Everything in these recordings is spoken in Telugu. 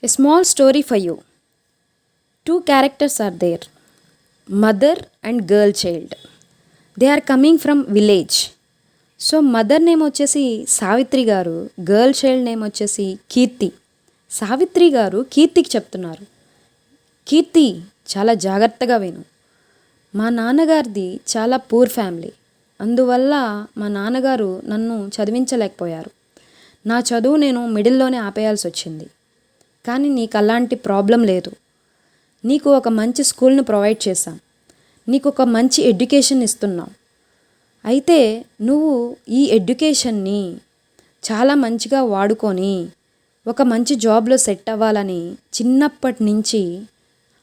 A small story for you. Two characters are there, mother and girl child. They are coming from village. So mother name వచ్చేసి సావిత్రి గారు, గర్ల్ చైల్డ్ నేమ్ వచ్చేసి కీర్తి. సావిత్రి గారు కీర్తికి చెప్తున్నారు, కీర్తి చాలా జాగ్రత్తగా విను. మా నాన్నగారిది చాలా పూర్ ఫ్యామిలీ. అందువల్ల మా నాన్నగారు నన్ను చదివించలేకపోయారు. నా చదువు నేను మిడిల్లోనే ఆపేయాల్సి వచ్చింది. కానీ నీకు అలాంటి ప్రాబ్లం లేదు. నీకు ఒక మంచి స్కూల్ను ప్రొవైడ్ చేశాం, నీకు ఒక మంచి ఎడ్యుకేషన్ ఇస్తున్నాం. అయితే నువ్వు ఈ ఎడ్యుకేషన్ని చాలా మంచిగా వాడుకొని ఒక మంచి జాబ్లో సెట్ అవ్వాలని చిన్నప్పటి నుంచి,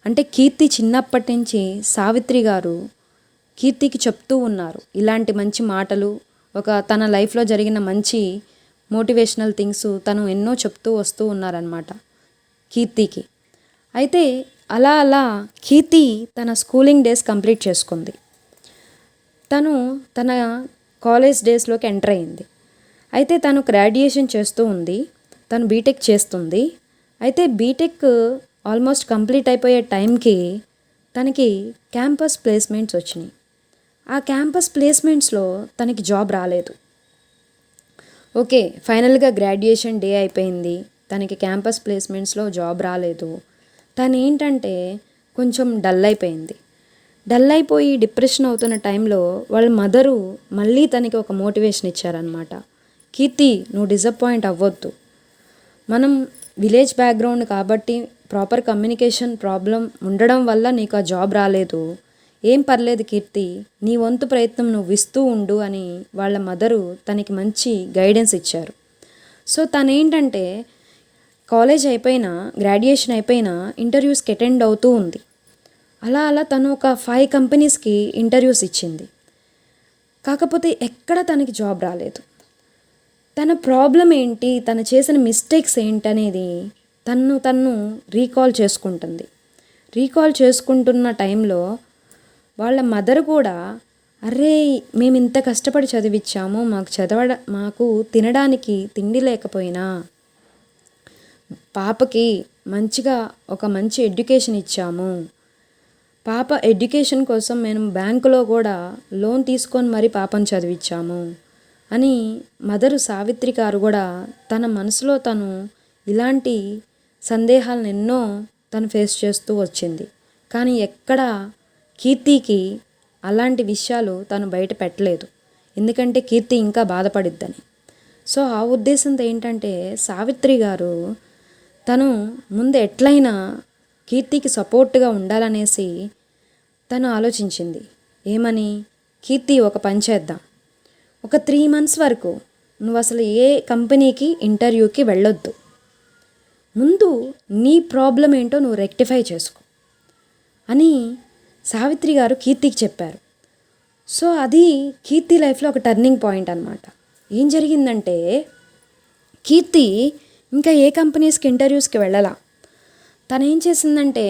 అంటే కీర్తి చిన్నప్పటి నుంచి సావిత్రి గారు కీర్తికి చెప్తూ ఉన్నారు ఇలాంటి మంచి మాటలు. తన లైఫ్లో జరిగిన మంచి మోటివేషనల్ థింగ్స్ తను ఎన్నో చెప్తూ వస్తూ ఉన్నారనమాట కీర్తికి. అయితే అలా అలా కీర్తి తన స్కూలింగ్ డేస్ కంప్లీట్ చేసుకుంది. తను తన కాలేజ్ డేస్లోకి ఎంటర్ అయింది. అయితే తను గ్రాడ్యుయేషన్ చేస్తూ ఉంది, తను బీటెక్ చేస్తుంది. అయితే బీటెక్ ఆల్మోస్ట్ కంప్లీట్ అయిపోయే టైంకి తనకి క్యాంపస్ ప్లేస్మెంట్స్ వచ్చినాయి. ఆ క్యాంపస్ ప్లేస్మెంట్స్లో తనకి జాబ్ రాలేదు. ఓకే, ఫైనల్గా గ్రాడ్యుయేషన్ డే అయిపోయింది, తనకి క్యాంపస్ ప్లేస్మెంట్స్లో జాబ్ రాలేదు. తను ఏంటంటే కొంచెం డల్ అయిపోయింది. డల్ అయిపోయి డిప్రెషన్ అవుతున్న టైంలో వాళ్ళ మదరు మళ్ళీ తనకి ఒక మోటివేషన్ ఇచ్చారనమాట. కీర్తి, నువ్వు డిసప్పాయింట్ అవ్వద్దు. మనం విలేజ్ బ్యాక్గ్రౌండ్ కాబట్టి ప్రాపర్ కమ్యూనికేషన్ ప్రాబ్లం ఉండడం వల్ల నీకు ఆ జాబ్ రాలేదు. ఏం పర్లేదు కీర్తి, నీ వంతు ప్రయత్నం నువ్వు ఇస్తూ ఉండు అని వాళ్ళ మదరు తనకి మంచి గైడెన్స్ ఇచ్చారు. సో తనేంటంటే కాలేజ్ అయిపోయినా, గ్రాడ్యుయేషన్ అయిపోయినా ఇంటర్వ్యూస్కి అటెండ్ అవుతూ ఉంది. అలా అలా తను ఒక 5 కంపెనీస్కి ఇంటర్వ్యూస్ ఇచ్చింది. కాకపోతే ఎక్కడ తనకి జాబ్ రాలేదు. తన ప్రాబ్లం ఏంటి, తను చేసిన మిస్టేక్స్ ఏంటనేది తను రీకాల్ చేసుకుంటుంది. రీకాల్ చేసుకుంటున్న టైంలో వాళ్ళ మదర్ కూడా, అరే మేము ఇంత కష్టపడి చదివించాము, మాకు తినడానికి తిండి లేకపోయినా పాపకి మంచిగా ఒక మంచి ఎడ్యుకేషన్ ఇచ్చాము, పాప ఎడ్యుకేషన్ కోసం మేము బ్యాంకులో కూడా లోన్ తీసుకొని మరీ పాపను చదివించాము అని మదరు సావిత్రి గారు కూడా తన మనసులో తను ఇలాంటి సందేహాలను ఎన్నో తను ఫేస్ చేస్తూ వచ్చింది. కానీ ఎక్కడ కీర్తికి అలాంటి విషయాలు తను బయట పెట్టలేదు, ఎందుకంటే కీర్తి ఇంకా బాధపడిద్దని. సో ఆ ఉద్దేశంతో ఏంటంటే సావిత్రి గారు తను ముందు ఎట్లయినా కీర్తికి సపోర్ట్గా ఉండాలనేసి తను ఆలోచించింది. ఏమని, కీర్తి ఒక పని చేద్దాం, ఒక 3 months వరకు నువ్వు అసలు ఏ కంపెనీకి ఇంటర్వ్యూకి వెళ్ళొద్దు, ముందు నీ ప్రాబ్లం ఏంటో నువ్వు రెక్టిఫై చేసుకో అని సావిత్రి గారు కీర్తికి చెప్పారు. సో అది కీర్తి లైఫ్లో ఒక టర్నింగ్ పాయింట్ అనమాట. ఏం జరిగిందంటే కీర్తి ఇంకా ఏ కంపెనీస్కి ఇంటర్వ్యూస్కి వెళ్ళాలా. తను ఏం చేసిందంటే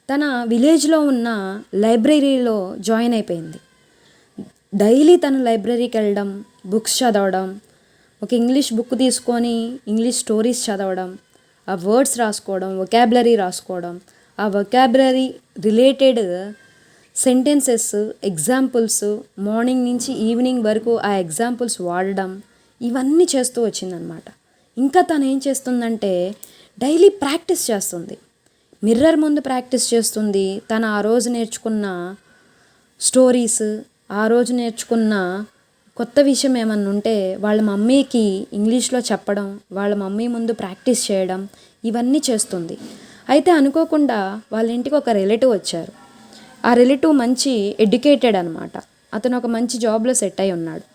తన విలేజ్లో ఉన్న లైబ్రరీలో జాయిన్ అయిపోయింది. డైలీ తను లైబ్రరీకి వెళ్ళడం, బుక్స్ చదవడం, ఒక ఇంగ్లీష్ బుక్ తీసుకొని ఇంగ్లీష్ స్టోరీస్ చదవడం, ఆ వర్డ్స్ రాసుకోవడం, వొకాబులరీ రాసుకోవడం, ఆ vocabulary related sentences, examples morning నుంచి ఈవినింగ్ వరకు ఆ ఎగ్జాంపుల్స్ వాడడం, ఇవన్నీ చేస్తూ వచ్చిందనమాట. ఇంకా తను ఏం చేస్తుందంటే డైలీ ప్రాక్టీస్ చేస్తుంది, మిర్రర్ ముందు ప్రాక్టీస్ చేస్తుంది. తను ఆ రోజు నేర్చుకున్న స్టోరీస్, ఆ రోజు నేర్చుకున్న కొత్త విషయం ఏమన్నా ఉంటే వాళ్ళ మమ్మీకి ఇంగ్లీష్లో చెప్పడం, వాళ్ళ మమ్మీ ముందు ప్రాక్టీస్ చేయడం, ఇవన్నీ చేస్తుంది. అయితే అనుకోకుండా వాళ్ళ ఇంటికి ఒక రిలేటివ్ వచ్చారు. ఆ రిలేటివ్ మంచి ఎడ్యుకేటెడ్ అనమాట. అతను ఒక మంచి జాబ్లో సెట్ అయి ఉన్నాడు.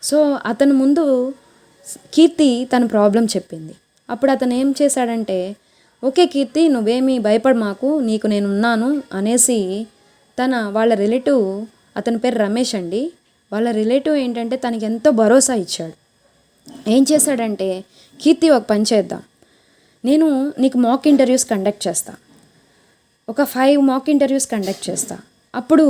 సో అతను ముందు కీర్తి తన ప్రాబ్లం చెప్పింది. అప్పుడు అతను ఏం చేశాడంటే, ఓకే కీర్తి, నువ్వేమీ భయపడ మాకు, నీకు నేను ఉన్నాను అనేసి వాళ్ళ రిలేటివ్, అతని పేరు రమేష్ అండి, వాళ్ళ రిలేటివ్ ఏంటంటే తనకి ఎంతో భరోసా ఇచ్చాడు. ఏం చేశాడంటే, కీర్తి ఒక పని చేద్దాం, నేను నీకు మాక్ ఇంటర్వ్యూస్ కండక్ట్ చేస్తా, ఒక 5 మాక్ ఇంటర్వ్యూస్ కండక్ట్ చేస్తా, అప్పుడు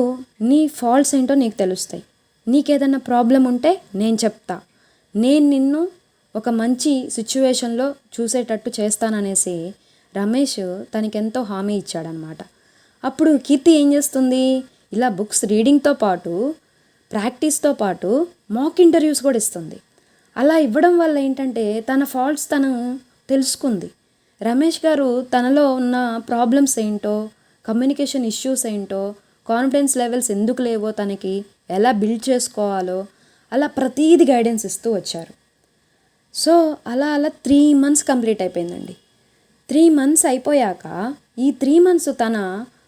నీ ఫాల్ట్స్ ఏంటో నీకు తెలుస్తాయి, నీకేదన్నా ప్రాబ్లం ఉంటే నేను చెప్తా, నేను నిన్ను ఒక మంచి సిచ్యువేషన్లో చూసేటట్టు చేస్తాననేసి రమేష్ తనకెంతో హామీ ఇచ్చాడనమాట. అప్పుడు కీర్తి ఏం చేస్తుంది, ఇలా బుక్స్ రీడింగ్తో పాటు ప్రాక్టీస్తో పాటు మాక్ ఇంటర్వ్యూస్ కూడా ఇస్తుంది. అలా ఇవ్వడం వల్ల ఏంటంటే తన ఫాల్ట్స్ తను తెలుసుకుంది. రమేష్ గారు తనలో ఉన్న ప్రాబ్లమ్స్ ఏంటో, కమ్యూనికేషన్ ఇష్యూస్ ఏంటో, కాన్ఫిడెన్స్ లెవెల్స్ ఎందుకు లేవో, తనకి ఎలా బిల్డ్ చేసుకోవాలో అలా ప్రతీది గైడెన్స్ ఇస్తూ వచ్చారు. సో అలా 3 months కంప్లీట్ అయిపోయిందండి. 3 months అయిపోయాక ఈ 3 months తన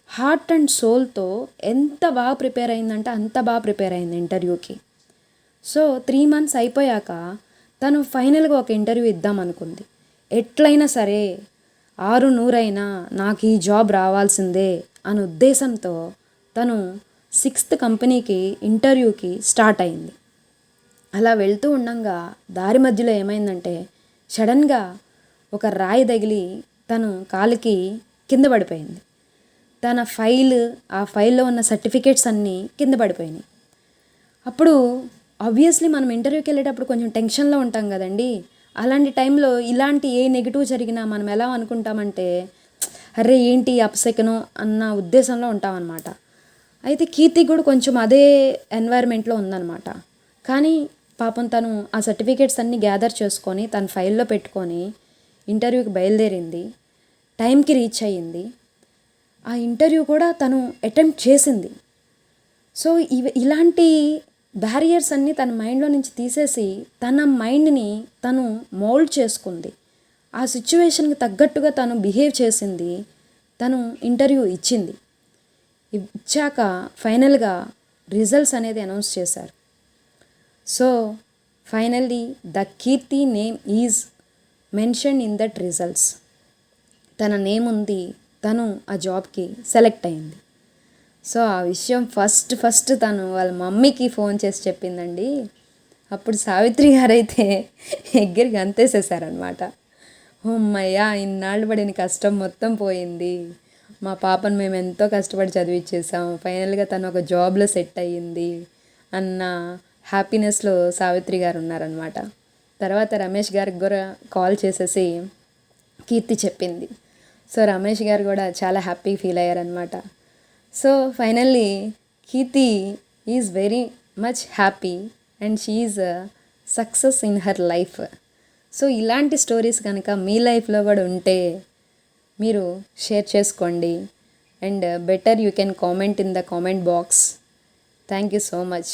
హార్ట్ అండ్ సోల్తో ఎంత బాగా ప్రిపేర్ అయిందంటే అంత బాగా ప్రిపేర్ అయింది ఇంటర్వ్యూకి. సో 3 months అయిపోయాక తను ఫైనల్గా ఒక ఇంటర్వ్యూ ఇద్దాం అనుకుంది. ఎట్లయినా సరే 600 నాకు ఈ జాబ్ రావాల్సిందే అనే ఉద్దేశంతో తను 6th కంపెనీకి ఇంటర్వ్యూకి స్టార్ట్ అయింది. అలా వెళ్తూ ఉండంగా దారి మధ్యలో ఏమైందంటే సడన్గా ఒక రాయి తగిలి తను కాలికి కింద పడిపోయింది. తన ఆ ఫైల్లో ఉన్న సర్టిఫికేట్స్ అన్నీ కింద పడిపోయినాయి. అప్పుడు ఆబ్వియస్లీ మనం ఇంటర్వ్యూకి వెళ్ళేటప్పుడు కొంచెం టెన్షన్లో ఉంటాం కదండి. అలాంటి టైంలో ఇలాంటి ఏ నెగిటివ్ జరిగినా మనం ఎలా అనుకుంటామంటే అరే ఏంటి అపశకనం అన్న ఉద్దేశంలో ఉంటామన్నమాట. అయితే కీర్తి కూడా కొంచెం అదే ఎన్వైర్న్మెంట్లో ఉందన్నమాట. కానీ పాపం తను ఆ సర్టిఫికేట్స్ అన్నీ గ్యాదర్ చేసుకొని తన ఫైల్లో పెట్టుకొని ఇంటర్వ్యూకి బయలుదేరింది. టైంకి రీచ్ అయ్యింది. ఆ ఇంటర్వ్యూ కూడా తను అటెంప్ట్ చేసింది. సో ఇలాంటి బ్యారియర్స్ అన్నీ తన మైండ్లో నుంచి తీసేసి తన మైండ్ని తను మోల్డ్ చేసుకుంది. ఆ సిచ్యువేషన్కి తగ్గట్టుగా తను బిహేవ్ చేసింది. తను ఇంటర్వ్యూ ఇచ్చాక ఫైనల్గా రిజల్ట్స్ అనేది అనౌన్స్ చేశారు. So finally the Keerthi name is mention in that results. తన నేమ్ ఉంది, తను ఆ జాబ్కి సెలెక్ట్ అయింది. సో ఆ విషయం ఫస్ట్ తను వాళ్ళ మమ్మీకి ఫోన్ చేసి చెప్పిందండి. అప్పుడు సావిత్రి గారైతే ఎగ్గిరికి అంతేసేసారనమాట. అమ్మయ్యా ఇన్నాళ్ళు పడిన కష్టం మొత్తం పోయింది, మా పాపను మేము ఎంతో కష్టపడి చదివించేసాం, ఫైనల్గా తను ఒక జాబ్లో సెట్ అయ్యింది అన్న హ్యాపీనెస్లో సావిత్రి గారు ఉన్నారనమాట. తర్వాత రమేష్ గారికి కూడా కాల్ చేసేసి కీర్తి చెప్పింది. సో రమేష్ గారు కూడా చాలా హ్యాపీ ఫీల్ అయ్యారనమాట. So finally Keerthi is very much happy and she is success in her life. So ఇలాంటి స్టోరీస్ కనుక మీ లైఫ్లో కూడా ఉంటే మీరు షేర్ చేసుకోండి and better you can comment in the comment box. Thank you so much.